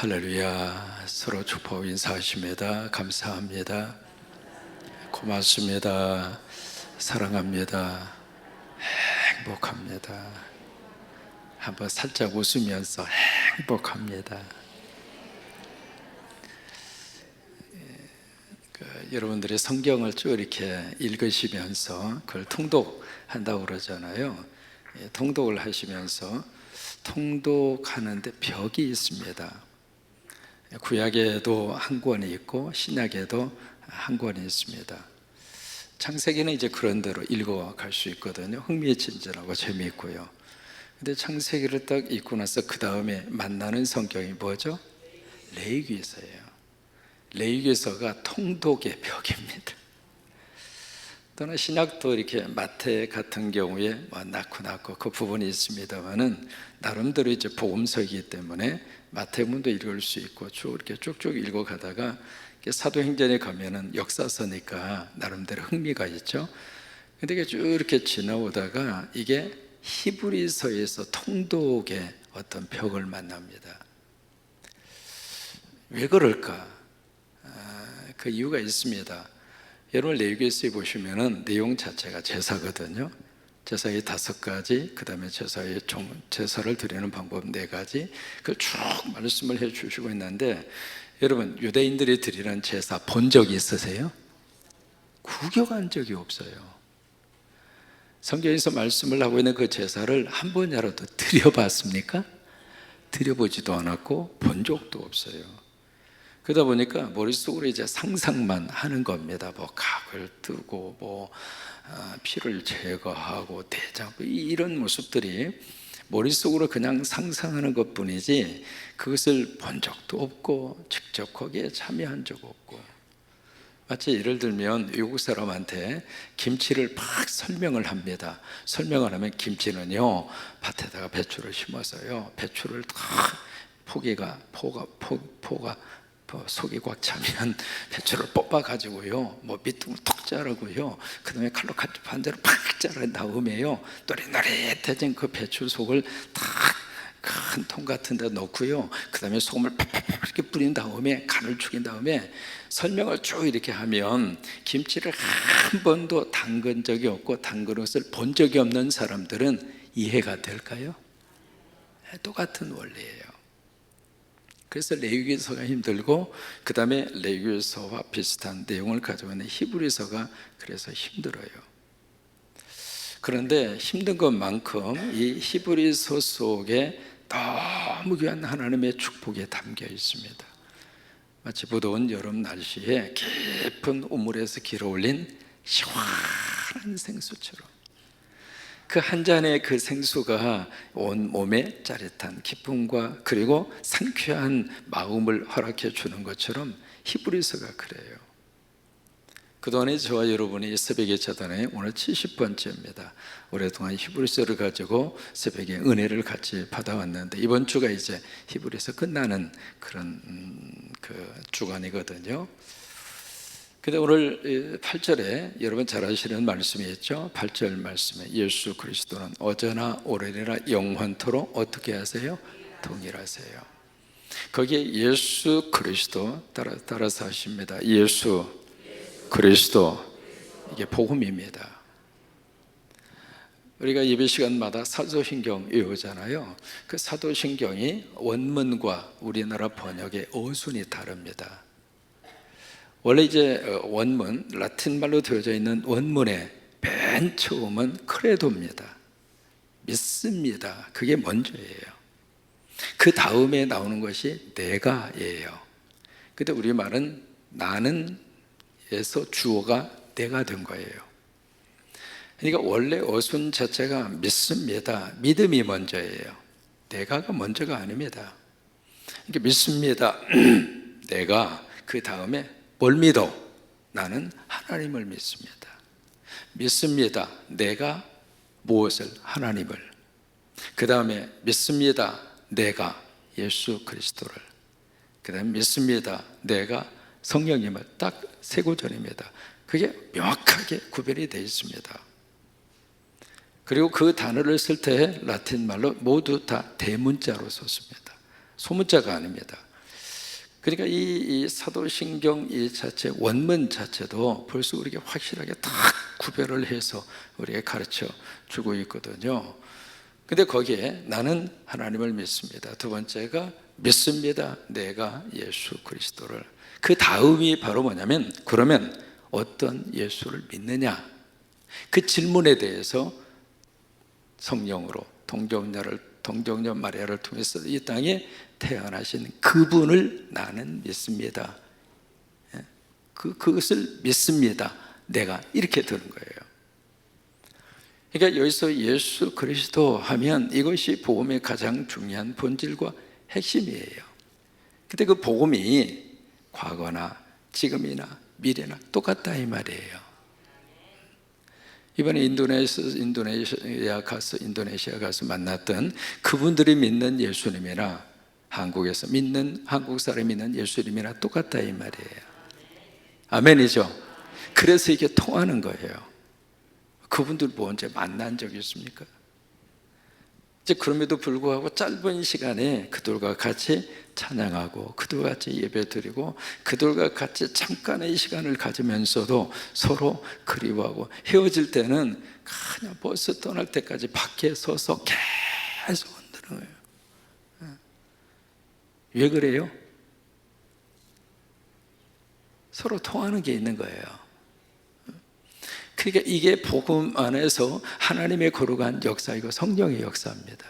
할렐루야. 서로 축복 인사하십니다. 감사합니다. 고맙습니다. 사랑합니다. 행복합니다. 한번 살짝 웃으면서 행복합니다. 여러분들이 성경을 쭉 이렇게 읽으시면서 그걸 통독한다고 그러잖아요. 통독을 하시면서 통독하는데 벽이 있습니다. 구약에도 한 권이 있고 신약에도 한 권이 있습니다. 창세기는 이제 그런 대로 읽어갈 수 있거든요. 흥미진진하고 재미있고요. 근데 창세기를 딱 읽고 나서 그 다음에 만나는 성경이 뭐죠? 레위기서예요. 레위기서가 통독의 벽입니다. 또는 신약도 이렇게 마태 같은 경우에 낳고 그 부분이 있습니다만은 나름대로 이제 복음서이기 때문에 마태문도 읽을 수 있고 쭉 이렇게 쭉쭉 읽어가다가 사도행전에 가면은 역사서니까 나름대로 흥미가 있죠. 근데 이게 쭉 이렇게 지나오다가 이게 히브리서에서 통독의 어떤 벽을 만납니다. 왜 그럴까? 그 이유가 있습니다. 여러분 레위기서에 보시면은 내용 자체가 제사거든요. 제사의 5가지, 그 다음에 제사를 드리는 방법 4가지, 그걸 쭉 말씀을 해주시고 있는데, 여러분 유대인들이 드리는 제사 본 적이 있으세요? 구경한 적이 없어요. 성경에서 말씀을 하고 있는 그 제사를 한 번이라도 드려봤습니까? 드려보지도 않았고 본 적도 없어요. 그러다 보니까 머릿속으로 이제 상상만 하는 겁니다. 뭐 각을 뜨고 뭐 피를 제거하고 대장 이런 모습들이 머릿속으로 그냥 상상하는 것뿐이지 그것을 본 적도 없고 직접 거기에 참여한 적 없고, 마치 예를 들면 외국 사람한테 김치를 막 설명을 합니다. 설명을 하면 김치는요 밭에다가 배추를 심어서요 배추를 다 포가 속이 꽉 차면 배추를 뽑아 가지고요 뭐 밑둥을 톡 자르고요 그 다음에 칼로 반대로 팍 자른 다음에요 노릇노릇해진 그 배추 속을 다 큰 통 같은 데 넣고요 그 다음에 소금을 팍팍 이렇게 뿌린 다음에 간을 죽인 다음에 설명을 쭉 이렇게 하면 김치를 한 번도 담근 적이 없고 담근 것을 본 적이 없는 사람들은 이해가 될까요? 똑같은 원리예요. 그래서 레위기서가 힘들고 그 다음에 레위기서와 비슷한 내용을 가지고 있는 히브리서가 그래서 힘들어요. 그런데 힘든 것만큼 이 히브리서 속에 너무 귀한 하나님의 축복이 담겨 있습니다. 마치 무더운 여름 날씨에 깊은 우물에서 길어올린 시원한 생수처럼 그 한 잔의 그 생수가 온 몸에 짜릿한 기쁨과 그리고 상쾌한 마음을 허락해 주는 것처럼 히브리서가 그래요. 그동안에 저와 여러분이 새벽에 차단에 오늘 70번째입니다. 오랫동안 히브리서를 가지고 새벽에 은혜를 같이 받아왔는데 이번 주가 이제 히브리서 끝나는 그런 그 주간이거든요. 근데 오늘 8절에 여러분 잘 아시는 말씀이 있죠. 8절 말씀에 예수 그리스도는 어제나 오늘이나 영원토록 어떻게 하세요? 동일하세요. 거기에 예수 그리스도 따라서 하십니다. 예수 그리스도, 이게 복음입니다. 우리가 예배 시간마다 사도신경 외우잖아요. 그 사도신경이 원문과 우리나라 번역의 어순이 다릅니다. 원래 이제 원문, 라틴말로 되어져 있는 원문의 맨 처음은 크레도입니다. 믿습니다. 그게 먼저예요. 그 다음에 나오는 것이 내가예요. 근데 우리말은 나는 에서 주어가 내가 된 거예요. 그러니까 원래 어순 자체가 믿습니다. 믿음이 먼저예요. 내가가 먼저가 아닙니다. 그러니까 믿습니다. 내가 그 다음에 뭘 믿어? 나는 하나님을 믿습니다. 믿습니다. 내가 무엇을? 하나님을. 그 다음에 믿습니다. 내가 예수 그리스도를. 그 다음에 믿습니다. 내가 성령님을. 딱 세 구절입니다. 그게 명확하게 구별이 되어 있습니다. 그리고 그 단어를 쓸 때 라틴 말로 모두 다 대문자로 썼습니다. 소문자가 아닙니다. 그러니까 이 사도신경 이 자체 원문 자체도 벌써 우리에게 확실하게 딱 구별을 해서 우리에게 가르쳐 주고 있거든요. 근데 거기에 나는 하나님을 믿습니다. 두 번째가 믿습니다. 내가 예수 그리스도를. 그 다음이 바로 뭐냐면, 그러면 어떤 예수를 믿느냐? 그 질문에 대해서 성령으로 동정녀 마리아를 통해서 이 땅에 태어나신 그분을 나는 믿습니다. 그것을 믿습니다. 내가 이렇게 들은 거예요. 그러니까 여기서 예수 그리스도 하면 이것이 복음의 가장 중요한 본질과 핵심이에요. 근데 그 복음이 과거나 지금이나 미래나 똑같다 이 말이에요. 이번에 인도네시아 가서 만났던 그분들이 믿는 예수님이나 한국에서 믿는 한국 사람이 믿는 예수님이나 똑같다 이 말이에요. 아멘이죠. 그래서 이게 통하는 거예요. 그분들 뭐 언제 만난 적이 있습니까? 이제 그럼에도 불구하고 짧은 시간에 그들과 같이 찬양하고 그들과 같이 예배드리고 그들과 같이 잠깐의 시간을 가지면서도 서로 그리워하고, 헤어질 때는 그냥 버스 떠날 때까지 밖에 서서 계속 흔드는 거예요. 왜 그래요? 서로 통하는 게 있는 거예요. 그러니까 이게 복음 안에서 하나님의 거룩한 역사이고 성령의 역사입니다.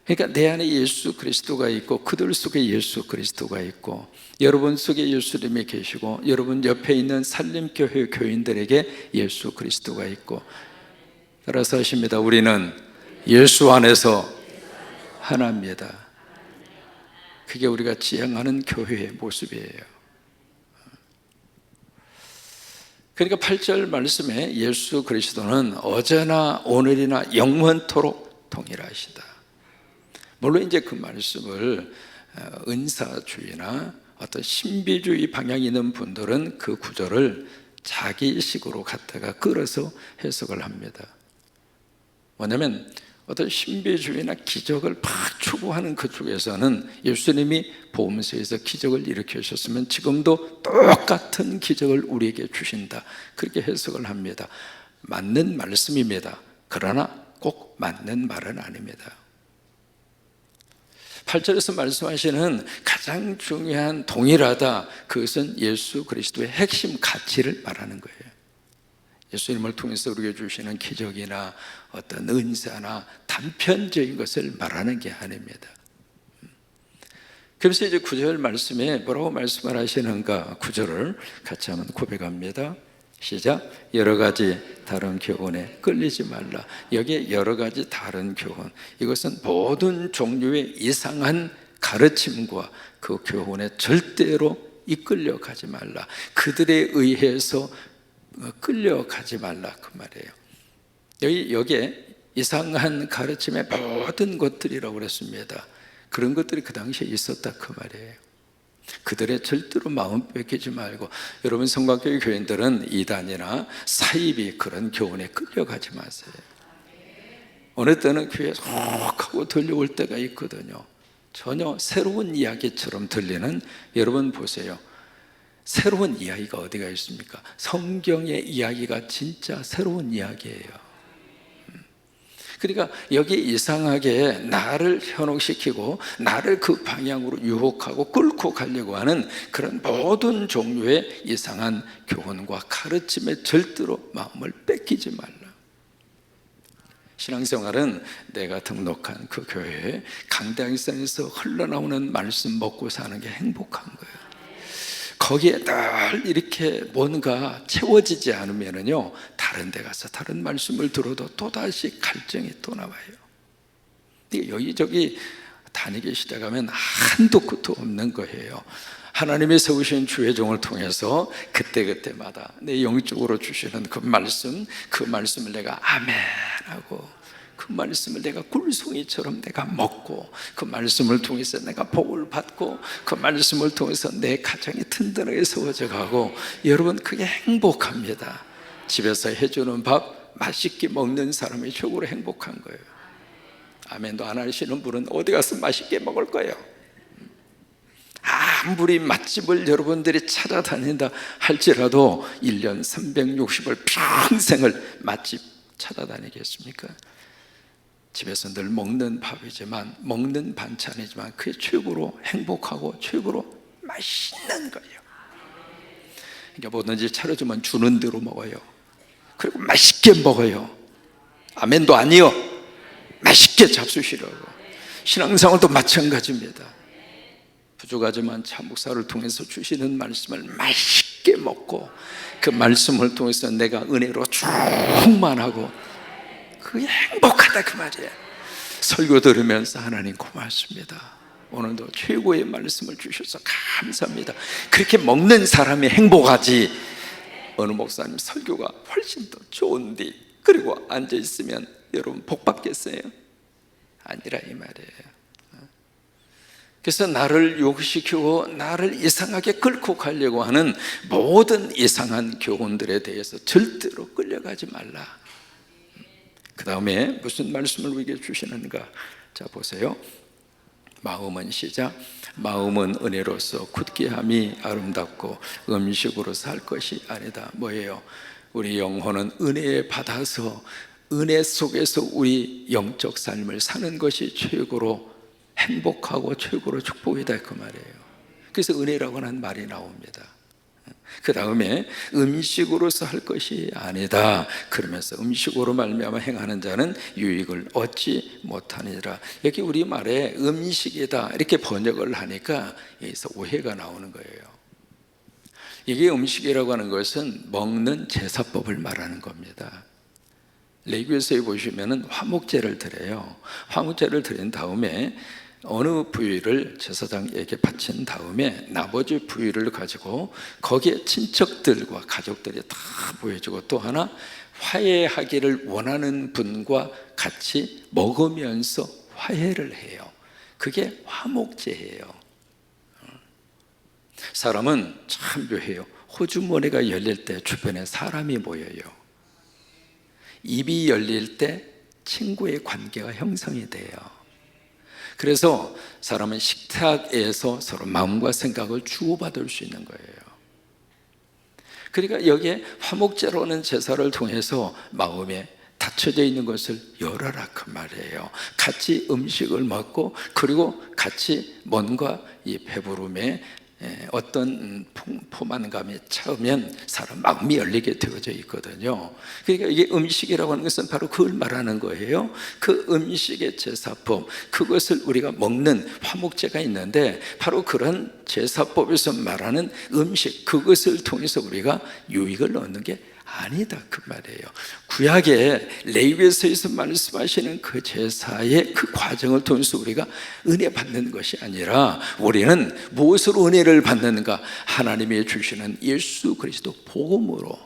그러니까 내 안에 예수 그리스도가 있고 그들 속에 예수 그리스도가 있고 여러분 속에 예수님이 계시고 여러분 옆에 있는 산림교회 교인들에게 예수 그리스도가 있고, 따라서 하십니다. 우리는 예수 안에서 하나입니다. 그게 우리가 지향하는 교회의 모습이에요. 그러니까 8절 말씀에 예수 그리스도는 어제나 오늘이나 영원토록 동일하시다. 물론 이제 그 말씀을 은사주의나 어떤 신비주의 방향이 있는 분들은 그 구절을 자기식으로 갖다가 끌어서 해석을 합니다. 뭐냐면 어떤 신비주의나 기적을 막 추구하는 그쪽에서는 예수님이 복음서에서 기적을 일으키셨으면 지금도 똑같은 기적을 우리에게 주신다, 그렇게 해석을 합니다. 맞는 말씀입니다. 그러나 꼭 맞는 말은 아닙니다. 8절에서 말씀하시는 가장 중요한 동일하다, 그것은 예수 그리스도의 핵심 가치를 말하는 거예요. 예수님을 통해서 우리에게 주시는 기적이나 어떤 은사나 단편적인 것을 말하는 게 아닙니다. 그래서 이제 9절 말씀에 뭐라고 말씀을 하시는가, 9절을 같이 한번 고백합니다. 시작. 여러 가지 다른 교훈에 끌리지 말라. 여기에 여러 가지 다른 교훈, 이것은 모든 종류의 이상한 가르침과 그 교훈에 절대로 이끌려 가지 말라. 그들에 의해서 끌려가지 말라, 그 말이에요. 여기에 이상한 가르침의 모든 것들이라고 그랬습니다. 그런 것들이 그 당시에 있었다, 그 말이에요. 그들의 절대로 마음 뺏기지 말고, 여러분 성곽교회 교인들은 이단이나 사이비 그런 교훈에 끌려가지 마세요. 어느 때는 귀에 쏙 하고 들려올 때가 있거든요. 전혀 새로운 이야기처럼 들리는, 여러분 보세요. 새로운 이야기가 어디가 있습니까? 성경의 이야기가 진짜 새로운 이야기예요. 그러니까 여기 이상하게 나를 현혹시키고 나를 그 방향으로 유혹하고 끌고 가려고 하는 그런 모든 종류의 이상한 교훈과 가르침에 절대로 마음을 뺏기지 말라. 신앙생활은 내가 등록한 그 교회에 강당에서 흘러나오는 말씀 먹고 사는 게 행복한 거예요. 거기에 늘 이렇게 뭔가 채워지지 않으면요, 다른 데 가서 다른 말씀을 들어도 또다시 갈증이 또 나와요. 여기저기 다니기 시작하면 한도 끝도 없는 거예요. 하나님이 세우신 주의 종을 통해서 그때그때마다 내 영적으로 주시는 그 말씀을 내가 아멘 하고, 그 말씀을 내가 꿀송이처럼 내가 먹고, 그 말씀을 통해서 내가 복을 받고, 그 말씀을 통해서 내 가정이 든든하게 세워져 가고, 여러분 그게 행복합니다. 집에서 해주는 밥 맛있게 먹는 사람이 최고로 행복한 거예요. 아멘도 안 하시는 분은 어디 가서 맛있게 먹을 거예요? 아무리 맛집을 여러분들이 찾아다닌다 할지라도 1년 360을 평생을 맛집 찾아다니겠습니까? 집에서 늘 먹는 밥이지만, 먹는 반찬이지만 그게 최고로 행복하고 최고로 맛있는 거예요. 그러니까 뭐든지 차려주면 주는 대로 먹어요. 그리고 맛있게 먹어요. 아멘도 아니요, 맛있게 잡수시라고. 신앙생활도 마찬가지입니다. 부족하지만 참 목사를 통해서 주시는 말씀을 맛있게 먹고, 그 말씀을 통해서 내가 은혜로 충만하고, 그게 행복하다 그 말이에요. 설교 들으면서 하나님 고맙습니다, 오늘도 최고의 말씀을 주셔서 감사합니다. 그렇게 먹는 사람이 행복하지, 어느 목사님 설교가 훨씬 더 좋은데 그리고 앉아있으면 여러분 복 받겠어요? 아니라 이 말이에요. 그래서 나를 유혹시키고 나를 이상하게 끌고 가려고 하는 모든 이상한 교훈들에 대해서 절대로 끌려가지 말라. 그 다음에 무슨 말씀을 우리에게 주시는가? 자 보세요. 마음은 시작. 마음은 은혜로서 굳게 함이 아름답고 음식으로서 할 것이 아니다. 뭐예요? 우리 영혼은 은혜 받아서 은혜 속에서 우리 영적 삶을 사는 것이 최고로 행복하고 최고로 축복이다 그 말이에요. 그래서 은혜라고 하는 말이 나옵니다. 그 다음에 음식으로서 할 것이 아니다. 그러면서 음식으로 말미암아 행하는 자는 유익을 얻지 못하니라. 여기 우리말에 음식이다 이렇게 번역을 하니까 여기서 오해가 나오는 거예요. 이게 음식이라고 하는 것은 먹는 제사법을 말하는 겁니다. 레위기서에 보시면은 화목제를 드려요. 화목제를 드린 다음에 어느 부위를 제사장에게 바친 다음에 나머지 부위를 가지고 거기에 친척들과 가족들이 다 보여주고, 또 하나 화해하기를 원하는 분과 같이 먹으면서 화해를 해요. 그게 화목제예요. 사람은 참 묘해요. 호주머니가 열릴 때 주변에 사람이 모여요. 입이 열릴 때 친구의 관계가 형성이 돼요. 그래서 사람은 식탁에서 서로 마음과 생각을 주고받을 수 있는 거예요. 그러니까 여기에 화목제로는 제사를 통해서 마음에 닫혀져 있는 것을 열어라 그 말이에요. 같이 음식을 먹고, 그리고 같이 뭔가 이 배부름에 어떤 포만감이 차오면 사람 마음이 열리게 되어져 있거든요. 그러니까 이게 음식이라고 하는 것은 바로 그걸 말하는 거예요. 그 음식의 제사법, 그것을 우리가 먹는 화목제가 있는데 바로 그런 제사법에서 말하는 음식, 그것을 통해서 우리가 유익을 얻는 게 아니다 그 말이에요. 구약의 레위기서에서 말씀하시는 그 제사의 그 과정을 통해서 우리가 은혜 받는 것이 아니라, 우리는 무엇으로 은혜를 받는가? 하나님이 주시는 예수 그리스도 복음으로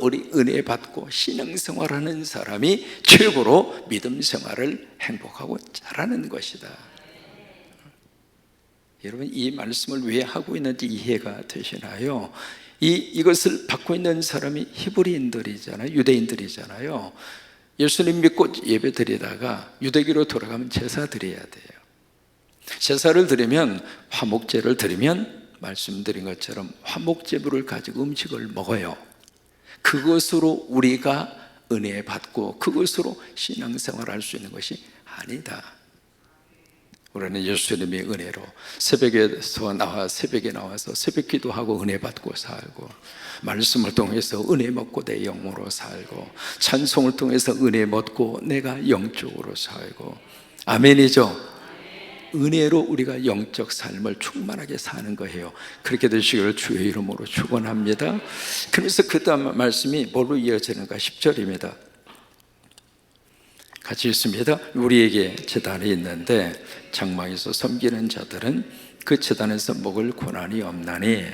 우리 은혜 받고 신앙생활하는 사람이 최고로 믿음 생활을 행복하고 잘하는 것이다. 여러분 이 말씀을 왜 하고 있는지 이해가 되시나요? 이것을 받고 있는 사람이 히브리인들이잖아요. 유대인들이잖아요. 예수님 믿고 예배 드리다가 유대교로 돌아가면 제사 드려야 돼요. 제사를 드리면, 화목제를 드리면 말씀드린 것처럼 화목제물을 가지고 음식을 먹어요. 그것으로 우리가 은혜 받고 그것으로 신앙생활을 할 수 있는 것이 아니다. 우리는 예수님의 은혜로 새벽에 나와서 새벽 기도하고 은혜 받고 살고, 말씀을 통해서 은혜 먹고 내 영으로 살고, 찬송을 통해서 은혜 먹고 내가 영적으로 살고. 아멘이죠? 은혜로 우리가 영적 삶을 충만하게 사는 거예요. 그렇게 되시기를 주의 이름으로 축원합니다. 그래서 그 다음 말씀이 뭘로 이어지는가? 10절입니다. 같이 있습니다. 우리에게 제단이 있는데 장막에서 섬기는 자들은 그 제단에서 먹을 고난이 없나니,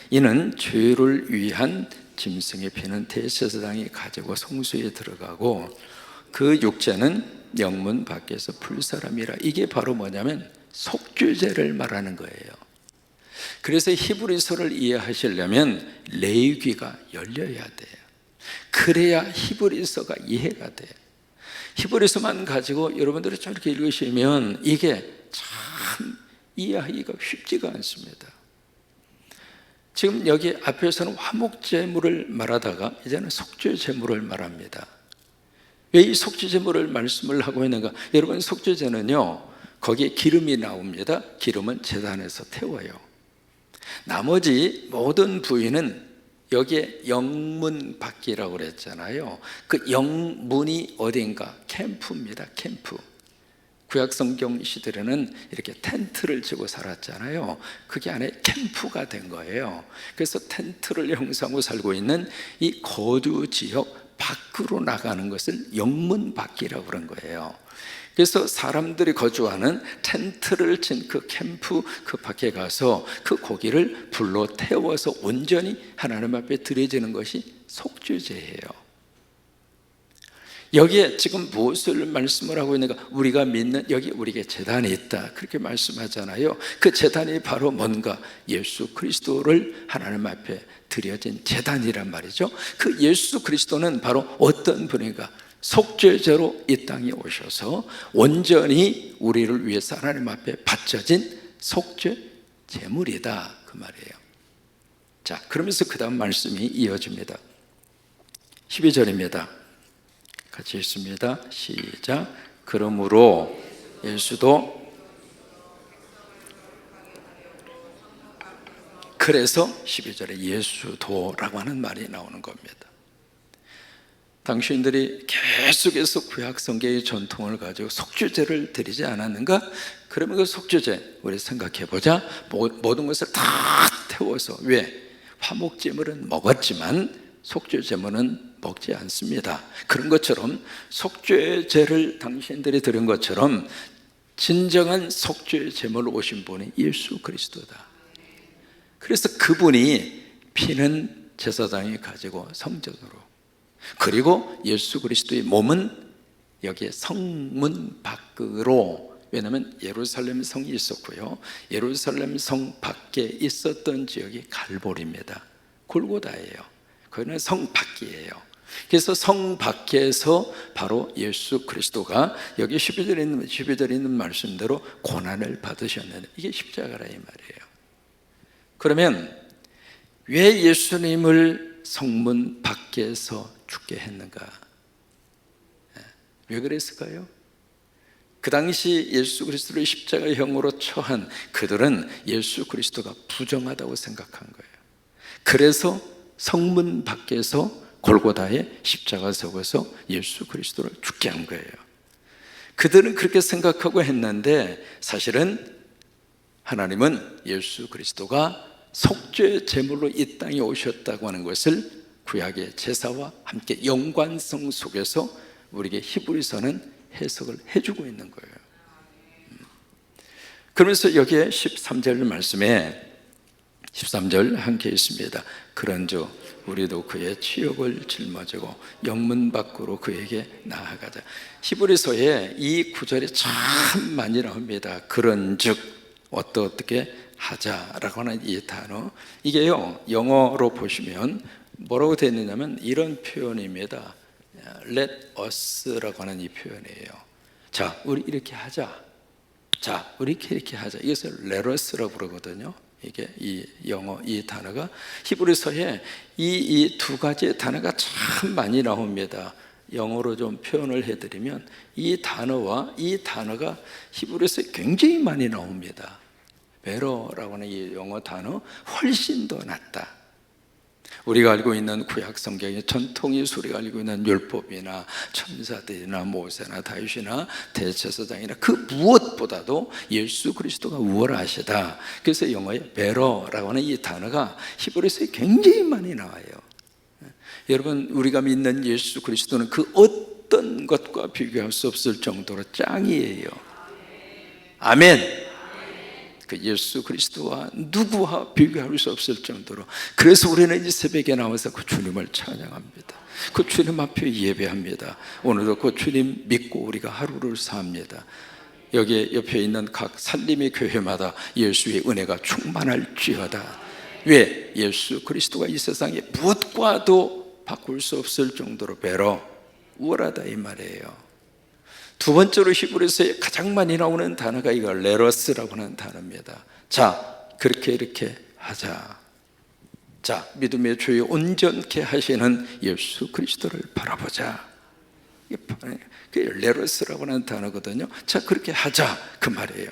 이는 죄를 위한 짐승의 피는 대제사장이 가지고 성소에 들어가고 그 육체는 영문 밖에서 풀 사람이라. 이게 바로 뭐냐면 속죄제를 말하는 거예요. 그래서 히브리서를 이해하시려면 레위기가 열려야 돼요. 그래야 히브리서가 이해가 돼요. 히브리서만 가지고 여러분들이 저렇게 읽으시면 이게 참 이해하기가 쉽지가 않습니다. 지금 여기 앞에서는 화목제물을 말하다가 이제는 속죄제물을 말합니다. 왜 이 속죄제물을 말씀을 하고 있는가? 여러분, 속죄제는요, 거기에 기름이 나옵니다. 기름은 제단에서 태워요. 나머지 모든 부위는 여기에 영문 밖이라고 그랬잖아요. 그 영문이 어딘가? 캠프입니다. 캠프. 구약성경 시대에는 이렇게 텐트를 치고 살았잖아요. 그게 안에 캠프가 된 거예요. 그래서 텐트를 형성하고 살고 있는 이 거주 지역 밖으로 나가는 것을 영문 밖이라고 그런 거예요. 그래서 사람들이 거주하는 텐트를 친 그 캠프 그 밖에 가서 그 고기를 불로 태워서 온전히 하나님 앞에 드려지는 것이 속죄제예요. 여기에 지금 무엇을 말씀을 하고 있는가? 우리가 믿는 여기 우리에게 제단이 있다, 그렇게 말씀하잖아요. 그 제단이 바로 뭔가? 예수 그리스도를 하나님 앞에 드려진 제단이란 말이죠. 그 예수 그리스도는 바로 어떤 분인가? 속죄제로 이 땅에 오셔서 온전히 우리를 위해서 하나님 앞에 바쳐진 속죄 제물이다, 그 말이에요. 자, 그러면서 그 다음 말씀이 이어집니다. 12절입니다. 같이 읽습니다. 시작. 그러므로 예수도, 그래서 12절에 예수도라고 하는 말이 나오는 겁니다. 당신들이 계속해서 구약 성경의 전통을 가지고 속죄제를 드리지 않았는가? 그러면 그 속죄제 우리 생각해 보자. 모든 것을 다 태워서, 왜? 화목제물은 먹었지만 속죄제물은 먹지 않습니다. 그런 것처럼 속죄제를 당신들이 드린 것처럼 진정한 속죄제물로 오신 분이 예수 그리스도다. 그래서 그분이 피는 제사장이 가지고 성전으로, 그리고 예수 그리스도의 몸은 여기에 성문 밖으로, 왜냐하면 예루살렘 성이 있었고요, 예루살렘 성 밖에 있었던 지역이 갈보리입니다. 골고다예요. 거기는 성 밖이에요. 그래서 성 밖에서 바로 예수 그리스도가 여기 12절에 있는 말씀대로 고난을 받으셨는데, 이게 십자가라 이 말이에요. 그러면 왜 예수님을 성문 밖에서 죽게 했는가? 왜 그랬을까요? 그 당시 예수 그리스도를 십자가형으로 처한 그들은 예수 그리스도가 부정하다고 생각한 거예요. 그래서 성문 밖에서 골고다에 십자가 서고서 예수 그리스도를 죽게 한 거예요. 그들은 그렇게 생각하고 했는데, 사실은 하나님은 예수 그리스도가 속죄 제물로 이 땅에 오셨다고 하는 것을 구약의 제사와 함께 연관성 속에서 우리에게 히브리서는 해석을 해주고 있는 거예요. 그러면서 여기에 13절 말씀에 13절 함께 있습니다. 그런즉 우리도 그의 치욕을 짊어지고 영문 밖으로 그에게 나아가자. 히브리서에 이 구절이 참 많이 나옵니다. 그런즉 어떻게 하자라고 하는 이 단어, 이게요 영어로 보시면 뭐라고 되어 있느냐면 이런 표현입니다. Let us라고 하는 이 표현이에요. 자, 우리 이렇게 하자. 자, 우리 이렇게 하자. 이것을 let us라고 부르거든요. 이게 이 영어 이 단어가 히브리서에 이 두 가지 단어가 참 많이 나옵니다. 영어로 좀 표현을 해드리면 이 단어와 이 단어가 히브리서에 굉장히 많이 나옵니다. 베러라고 하는 이 영어 단어 훨씬 더 낫다. 우리가 알고 있는 구약 성경의 전통이, 우리가 알고 있는 율법이나 천사들이나 모세나 다윗이나 대제사장이나 그 무엇보다도 예수 그리스도가 우월하시다. 그래서 영어에 베러라고 하는 이 단어가 히브리서에 굉장히 많이 나와요. 여러분, 우리가 믿는 예수 그리스도는 그 어떤 것과 비교할 수 없을 정도로 짱이에요. 아멘. 그 예수 그리스도와 누구와 비교할 수 없을 정도로, 그래서 우리는 이 새벽에 나와서 그 주님을 찬양합니다. 그 주님 앞에 예배합니다. 오늘도 그 주님 믿고 우리가 하루를 삽니다. 여기 옆에 있는 각 살림의 교회마다 예수의 은혜가 충만할지어다. 왜? 예수 그리스도가 이 세상에 무엇과도 바꿀 수 없을 정도로 배로 우월하다 이 말이에요. 두 번째로 히브리서에 가장 많이 나오는 단어가 이거 레러스라고 하는 단어입니다. 자, 그렇게 이렇게 하자. 자, 믿음의 주여 온전케 하시는 예수 그리스도를 바라보자. 이게 레러스라고 하는 단어거든요. 자, 그렇게 하자 그 말이에요.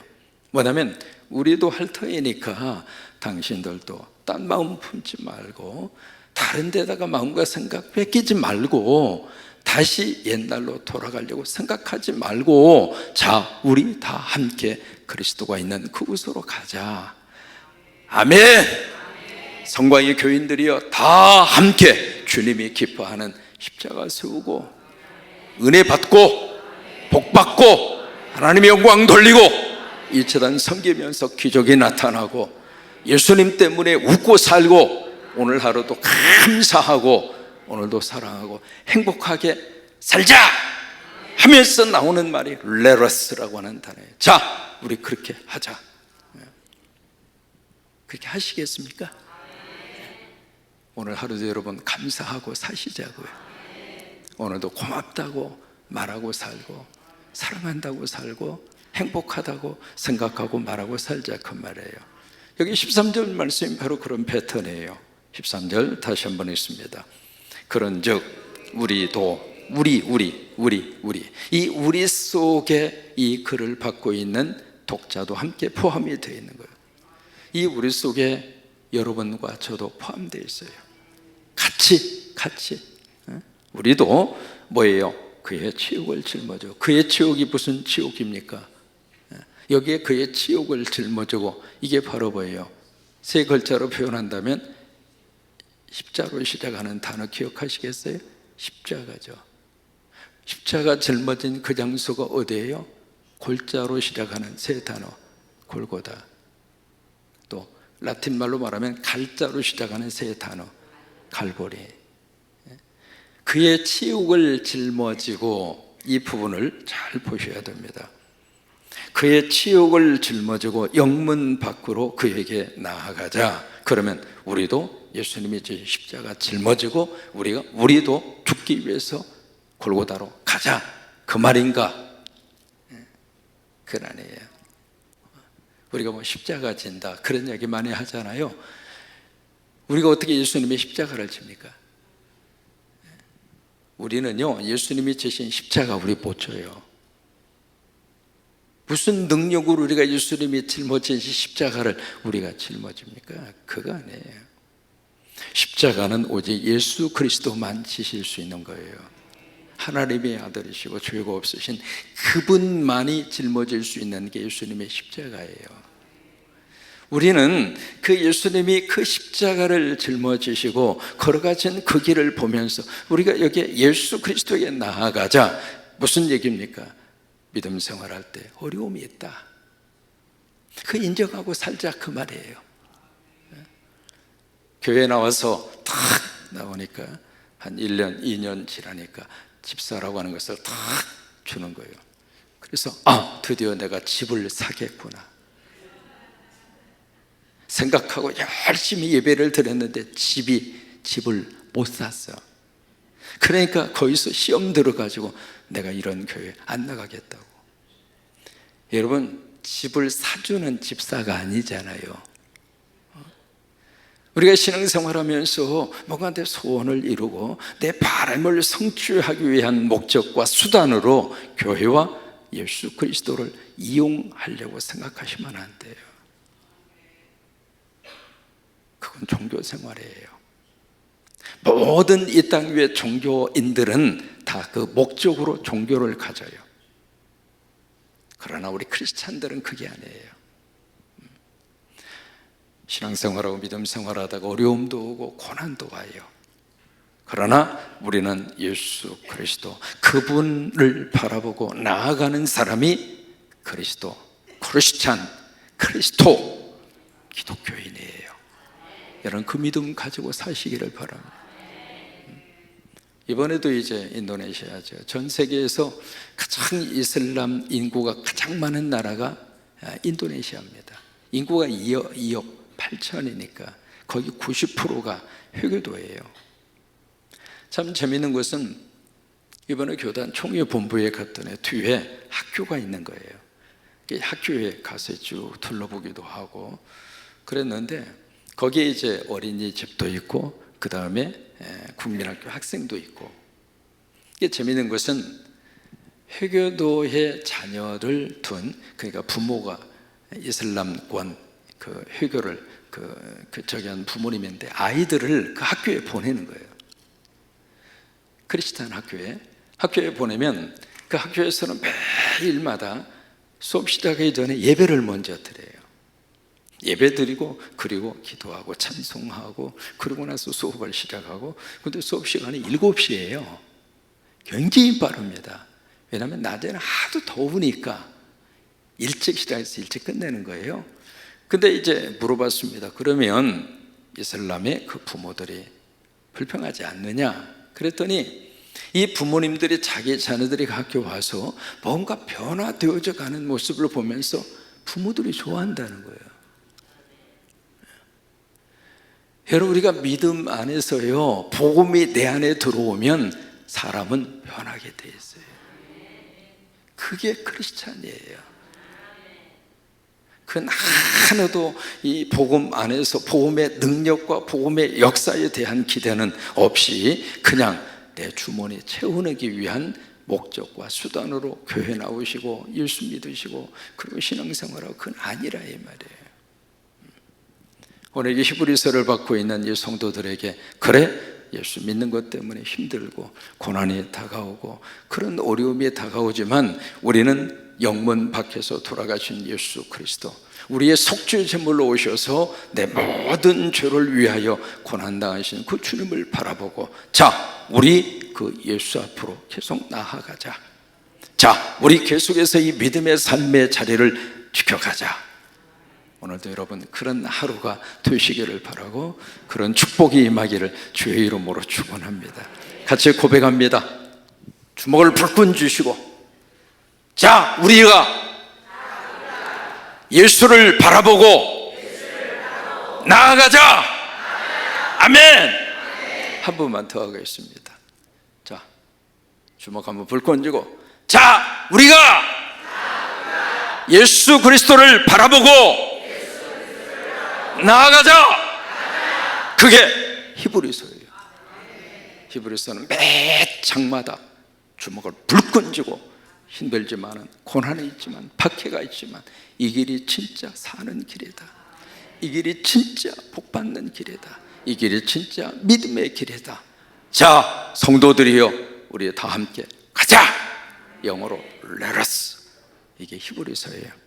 뭐냐면 우리도 할 터이니까 당신들도 딴 마음 품지 말고 다른 데다가 마음과 생각 뺏기지 말고 다시 옛날로 돌아가려고 생각하지 말고, 자, 우리 다 함께 그리스도가 있는 그곳으로 가자. 아멘. 성광의 교인들이여 다 함께 주님이 기뻐하는 십자가 세우고 은혜 받고 복 받고 하나님의 영광 돌리고 이처럼 섬기면서 기적이 나타나고 예수님 때문에 웃고 살고 오늘 하루도 감사하고 오늘도 사랑하고 행복하게 살자 하면서 나오는 말이 레러스라고 하는 단어예요. 자, 우리 그렇게 하자. 그렇게 하시겠습니까? 오늘 하루도 여러분 감사하고 사시자고요. 오늘도 고맙다고 말하고 살고 사랑한다고 살고 행복하다고 생각하고 말하고 살자 그 말이에요. 여기 13절 말씀이 바로 그런 패턴이에요. 13절 다시 한번 읽습니다. 그런즉 우리도 우리 이 우리 속에 이 글을 받고 있는 독자도 함께 포함이 되어 있는 거예요. 이 우리 속에 여러분과 저도 포함되어 있어요. 같이 우리도 뭐예요? 그의 치욕을 짊어지고, 그의 치욕이 무슨 치욕입니까? 여기에 그의 치욕을 짊어지고, 이게 바로 뭐예요? 세 글자로 표현한다면 십자로 시작하는 단어 기억하시겠어요? 십자가죠. 십자가 짊어진 그 장소가 어디예요? 골자로 시작하는 세 단어 골고다. 또 라틴 말로 말하면 갈자로 시작하는 세 단어 갈보리. 그의 치욕을 짊어지고, 이 부분을 잘 보셔야 됩니다. 그의 치욕을 짊어지고 영문 밖으로 그에게 나아가자. 그러면 우리도 예수님이 제 십자가 짊어지고 우리도 죽기 위해서 골고다로 가자 그 말인가? 그건 아니에요. 우리가 뭐 십자가 진다 그런 얘기 많이 하잖아요. 우리가 어떻게 예수님의 십자가를 집니까? 우리는요, 예수님이 지신 십자가 우리 못 져요. 무슨 능력으로 우리가 예수님이 짊어진 십자가를 우리가 짊어집니까? 그거 아니에요. 십자가는 오직 예수 그리스도만 지실 수 있는 거예요. 하나님의 아들이시고 죄가 없으신 그분만이 짊어질 수 있는 게 예수님의 십자가예요. 우리는 그 예수님이 그 십자가를 짊어지시고 걸어가신 그 길을 보면서 우리가 여기에 예수 그리스도에게 나아가자. 무슨 얘기입니까? 믿음 생활할 때 어려움이 있다, 그 인정하고 살자 그 말이에요. 교회 나와서 탁 나오니까 한 1년, 2년 지나니까 집사라고 하는 것을 탁 주는 거예요. 그래서 드디어 내가 집을 사겠구나 생각하고 열심히 예배를 드렸는데 집을 못 샀어. 그러니까 거기서 시험 들어가지고 내가 이런 교회 안 나가겠다고. 여러분, 집을 사주는 집사가 아니잖아요. 우리가 신앙생활하면서 뭔가 내 소원을 이루고 내 바람을 성취하기 위한 목적과 수단으로 교회와 예수 그리스도를 이용하려고 생각하시면 안 돼요. 그건 종교생활이에요. 모든 이 땅 위의 종교인들은 다 그 목적으로 종교를 가져요. 그러나 우리 크리스찬들은 그게 아니에요. 신앙생활하고 믿음생활하다가 어려움도 오고 고난도 와요. 그러나 우리는 예수 그리스도 그분을 바라보고 나아가는 사람이 그리스도, 크리스찬, 그리스도, 기독교인이에요. 여러분, 그 믿음 가지고 사시기를 바랍니다. 이번에도 이제 인도네시아죠. 전 세계에서 가장 이슬람 인구가 가장 많은 나라가 인도네시아입니다. 인구가 2억 8천이니까 거의 90%가 회교도예요. 참 재미있는 것은 이번에 교단 총회본부에 갔더니 뒤에 학교가 있는 거예요. 학교에 가서 쭉 둘러보기도 하고 그랬는데, 거기에 이제 어린이집도 있고 그 다음에 국민학교 학생도 있고, 이게 재미있는 것은 회교도의 자녀를 둔, 그러니까 부모가 이슬람권 그 회교를 저기 한 부모님인데 아이들을 그 학교에 보내는 거예요. 크리스찬 학교에 보내면 그 학교에서는 매일마다 수업 시작하기 전에 예배를 먼저 드려요. 예배 드리고 그리고 기도하고 찬송하고 그러고 나서 수업을 시작하고, 근데 수업 시간이 7시예요. 굉장히 빠릅니다. 왜냐하면 낮에는 하도 더우니까 일찍 시작해서 일찍 끝내는 거예요. 근데 이제 물어봤습니다. 그러면 이슬람의 그 부모들이 불평하지 않느냐? 그랬더니 이 부모님들이 자기 자녀들이 학교 와서 뭔가 변화되어져 가는 모습을 보면서 부모들이 좋아한다는 거예요. 여러분, 우리가 믿음 안에서요, 복음이 내 안에 들어오면 사람은 변하게 돼 있어요. 그게 크리스찬이에요. 그 하나도 이 복음 안에서 복음의 능력과 복음의 역사에 대한 기대는 없이 그냥 내 주머니 채우기 위한 목적과 수단으로 교회 나오시고 예수 믿으시고 그리고 신앙생활하고, 그건 아니라 이 말이에요. 오늘 이 히브리서를 받고 있는 이 성도들에게, 그래, 예수 믿는 것 때문에 힘들고 고난이 다가오고 그런 어려움이 다가오지만 우리는 영문 밖에서 돌아가신 예수 그리스도, 우리의 속죄 제물로 오셔서 내 모든 죄를 위하여 고난당하신 그 주님을 바라보고, 자, 우리 그 예수 앞으로 계속 나아가자. 자, 우리 계속해서 이 믿음의 삶의 자리를 지켜가자. 오늘도 여러분 그런 하루가 되시기를 바라고, 그런 축복이 임하기를 주의 이름으로 축원합니다. 같이 고백합니다. 주먹을 불끈 쥐시고, 자, 우리가 예수를 바라보고 나아가자. 아멘. 한 번만 더 하겠습니다. 자, 주먹 한번 불끈 쥐고, 자, 우리가 예수 그리스도를 바라보고 나아가자. 그게 히브리서예요. 히브리서는 매 장마다 주먹을 불끈 쥐고, 힘들지만 고난이 있지만 박해가 있지만 이 길이 진짜 사는 길이다. 이 길이 진짜 복받는 길이다. 이 길이 진짜 믿음의 길이다. 자, 성도들이여, 우리 다 함께 가자. 영어로 Let us. 이게 히브리서예요.